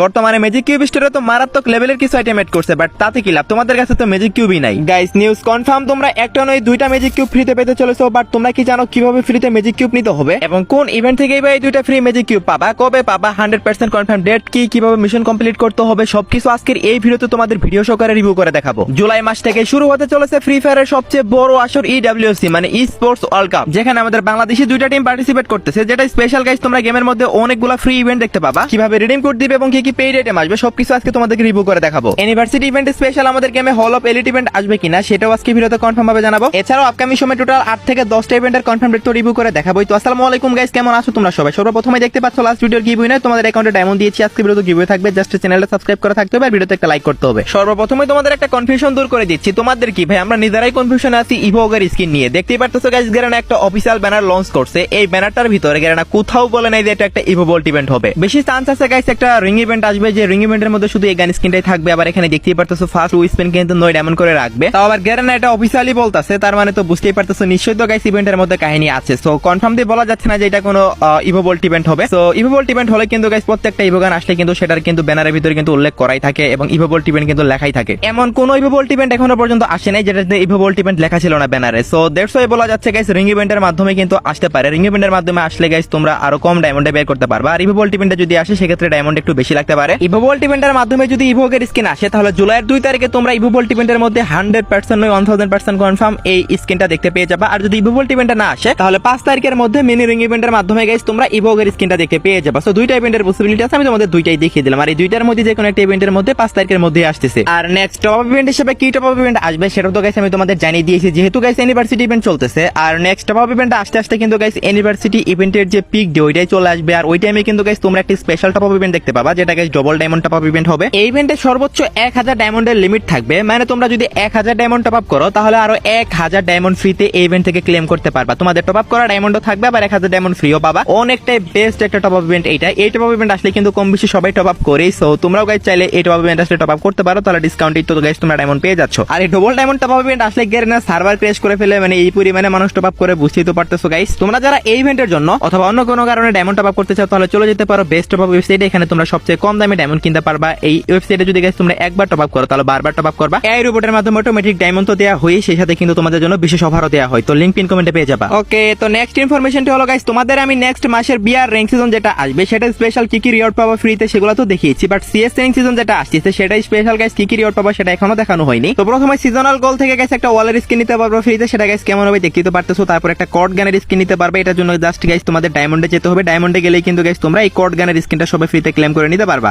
বর্তমানে magic cube স্টোরে তো মারাত্মক লেভেলের কিছু আইটেম এড করছে, বাট তাতে কি লাভ, তোমাদের কাছে তো ম্যাজিক কিউবই নাই। গাইস নিউজ কনফার্ম, তোমরা একটা নয় দুইটা ম্যাজিক কিউব ফ্রিতে পেতে চলেছো, বাট তোমরা কি জানো কিভাবে ফ্রিতে ম্যাজিক কিউব নিতে হবে এবং কোন ইভেন্ট থেকেই বা এই দুইটা ফ্রি ম্যাজিক কিউব পাবা, কবে পাবা, 100% কনফার্ম ডেট কি, কিভাবে মিশন কমপ্লিট করতে হবে, সবকিছু আজকের এই ভিডিওতে তোমাদের ভিডিও সহকারে রিভিউ করে দেখাবো। জুলাই মাস থেকে শুরু হতে চলেছে ফ্রি ফায়ারের সবচেয়ে বড় আসর ইডব্লিউসি মানে ই স্পোর্টস ওয়ার্ল্ড কাপ, যেখানে আমাদের বাংলাদেশি দুইটা টিম পার্টিসিপেট করতেছে, যেটা স্পেশাল। গাইস তোমরা গেমের মধ্যে অনেকগুলো ফ্রি ইভেন্ট দেখতে পাবা, কিভাবে রিডিম কোড দিবে এবং কি কি পেইড আইটেম আসবে সবকিছু আজকে তোমাদেরকে রিভিউ করে দেখাবো। ইউনিভার্সিটি ইভেন্ট স্পেশাল আমাদের গেমে হল অফ এলিট ইভেন্ট আসবে কিনা সেটাও আজকে ভিডিওতে কনফার্ম ভাবে জানাবো। এছাড়াও আপকামিং সময় টোটাল 8 থেকে 10টা ইভেন্টের কনফার্ম ডেট তো রিভিউ করে দেখাবো। তো আসসালামু আলাইকুম গাইস, কেমন আছো তোমরা সবাই? সর্বপ্রথমে দেখতে পাচ্ছ লাস্ট ভিডিওর গিভওয়ে না, তোমাদের অ্যাকাউন্টে ডায়মন্ড দিয়েছি, আজকে ভিডিওতে গিভওয়ে থাকবে, জাস্ট চ্যানেলটা সাবস্ক্রাইব করা থাকতে হবে আর ভিডিওতে একটা লাইক করতে হবে। সর্বপ্রথমে তোমাদের একটা কনফিউশন দূর করে দিচ্ছি, তোমাদের কি ভাই আমরা নিজেরাই কনফিউশনে আছি ইভোগের স্কিন নিয়ে। দেখতেই পারতেছো গাইস গেরানা একটা অফিশিয়াল ব্যানার লঞ্চ করছে, এই ব্যানারটার ভিতরে গেরানা কোথাও বলে নাই যে এটা একটা ইভো ভোল্ট ইভেন্ট হবে। বেশি চান্স আছে গাইস একটা রিং ইভেন্ট আসবে, যে রিং ইভেন্টের মধ্যে শুধু এই গান স্কিনটাই থাকবে। আবার এখানে দেখতেই পারতেছো ফার্স্ট উইসপেন কিন্তু 9 ডায়মন্ড করে রাখবে, তাও আবার গেরানা এটা অফিশিয়ালি বলতাছে, তার মানে তো বুঝতেই পারতেছো নিশ্চয়ই তো গাইস ইভেন্টের মধ্যে কাহিনী আছে। সো কনফার্ম দিয়ে বলা যাচ্ছে না যে এটা কোনো ইভো ভোল্ট ইভেন্ট হবে। সো ইভো ভোল্ট ইভেন্ট হলে কিন্তু গাইস প্রত্যেকটা ইভো গান আসলে কিন্তু সেটার কিন্তু ব্যানারের ভিতরে কিন্তু উল্লেখ করাই থাকে এবং ইভো ভোল্ট ইভেন্ট কিন্তু লেখাই থাকে। এমন কোন ইভো ভোল্ট ইভেন্ট এখনো পর্যন্ত আসে নাই যেটাতে ইভো ভোল্ট ইভেন্ট লেখা ছিল না ব্যানারে। সো দ্যাটস ওয়াই বলা যাচ্ছে গাইস রিং ইভেন্টের মাধ্যমে কিন্তু আসতে পারে। রিং ইভেন্টের মাধ্যমে আসলে গাইস তোমরা আরো কম ডায়মন্ডে বের করতে পারবা, আর ইভো ভোল্ট ইভেন্টে যদি আসে সেক্ষেত্রে ডায়মন্ড একটু বেশি লাগতে পারে। ইভো ভোল্ট ইভেন্টের মাধ্যমে যদি ইভোগের স্কিন আসে তাহলে জুলাইয়ের 2 তারিখে তোমরা ইভো ভোল্ট ইভেন্টের মধ্যে 100% নয় 1000% কনফার্ম এই স্কিনটা দেখতে পেয়ে যাবা। আর যদি ইভো ভোল্ট ইভেন্টে না আসে তাহলে 5 তারিখের মধ্যে মিনি রিং ইভেন্টের মাধ্যমে গাইস তোমরা ইভোগের স্কিনটা দেখতে পেয়ে যাবা। সো দুইটা ইভেন্টের পসিবিলিটি আছে, আমি তোমাদের দুইটাই দেখিয়ে দিলাম, আর এই দুইটার মধ্যে যে কোনো একটা ইভেন্টের মধ্যে 5 তারিখের মধ্যে আসতেছে। আর নেক্সট টপ আপ ইভেন্ট হিসেবে কি টপ আপ ইভেন্ট আসবে সেটা তো গাইস আমি তোমাদের জানিয়ে দিয়েছি, যেহেতু গাইস ইউনিভার্সিটি ইভেন্ট চলতেছে। আর নেক্সট টপ আপ ইভেন্ট আসতে আসতে কিন্তু গাইস ইউনিভার্সিটি ইভেন্টের যে পিক ডে ওইটাই চলে আসবে, আর ওই টাইমে কিন্তু গাইস তোমরা একটা স্পেশাল টপ আপ ইভেন্ট দেখতে পাবা, যেটা guys double diamond top up event হবে। এই ইভেন্টে সর্বোচ্চ 1000 ডায়মন্ডের লিমিট থাকবে, মানে তোমরা যদি 1000 ডায়মন্ড টপ আপ করো তাহলে আরো 1000 ডায়মন্ড ফ্রিতে এই ইভেন্ট থেকে ক্লেম করতে পারবা। তোমাদের টপ আপ করা ডায়মন্ডও থাকবে, আবার 1000 ডায়মন্ড ফ্রিও পাবা। অনেকটাই বেস্ট একটা টপ আপ ইভেন্ট এইটা। এই টপ আপ ইভেন্ট আসলে কিন্তু কম বেশি সবাই টপ আপ করেই, সো তোমরাও গাইস চাইলে এই টপ আপ ইভেন্ট আসলে টপ আপ করতে পারো, তাহলে ডিসকাউন্টে তো গাইস তোমরা ডায়মন্ড পেয়ে যাচ্ছ। আর এই double diamond top up event আসলে গেরেনা সার্ভার ক্র্যাশ করে ফেলে, মানে এই পরিমাণে মানুষ টপ আপ করে, বুঝতেই তো পারতেছো গাইস। তোমরা যারা এই ইভেন্টের জন্য অথবা অন্য কোনো কারণে ডায়মন্ড টপ আপ করতে চাও তাহলে চলে যেতে পারো বেস্ট টপ আপ ওয়েবসাইটে, এখানে তোমরা সবচেয়ে কম দামে ডায়মন্ড কিনতে পারবা। এই ওয়েবসাইটে যদি গাইস তোমরা একবার টপ আপ করো তাহলে বারবার টপ আপ করবা। এই রোবটের মাধ্যমে অটোমেটিক ডায়মন্ড তো দেওয়া হয়, সেই সাথে কিন্তু তোমাদের জন্য বিশেষ অফারও দেওয়া হয়, তো লিংক পিন কমেন্টে পেয়ে যাবা। ওকে, তো নেক্সট ইনফরমেশনটি হলো গাইস তোমাদের আমি নেক্সট মাসের বিআর র্যাঙ্ক সিজন যেটা আসবে সেটা স্পেশাল কি কি রিওয়ার্ড পাবা ফ্রিতে সেগুলো তো দেখিয়েছি, বাট সিএস র্যাঙ্ক সিজন যেটা আসছে সেটাই স্পেশাল গাইস কি কি রিওয়ার্ড পাবা সেটা এখনো দেখানো হয়নি। তো প্রথমে সিজনাল গোল থেকে গাইস একটা ওয়ালের স্কিন নিতে পারবে ফ্রিতে, সেটা গাইস কেমন হবে দেখতেই তো পারতেছো। তারপর একটা কর্ড গানের স্কিন নিতে পারবে, এটার জন্য জাস্ট গাইস তোমাদের ডায়মন্ডে যেতে হবে, ডায়মন্ডে গেলেই কিন্তু গাইস তোমরা এই কর্ড গানের স্কিনটা সবাই ফ্রিতে ক্লেম করে নিতে পারবা।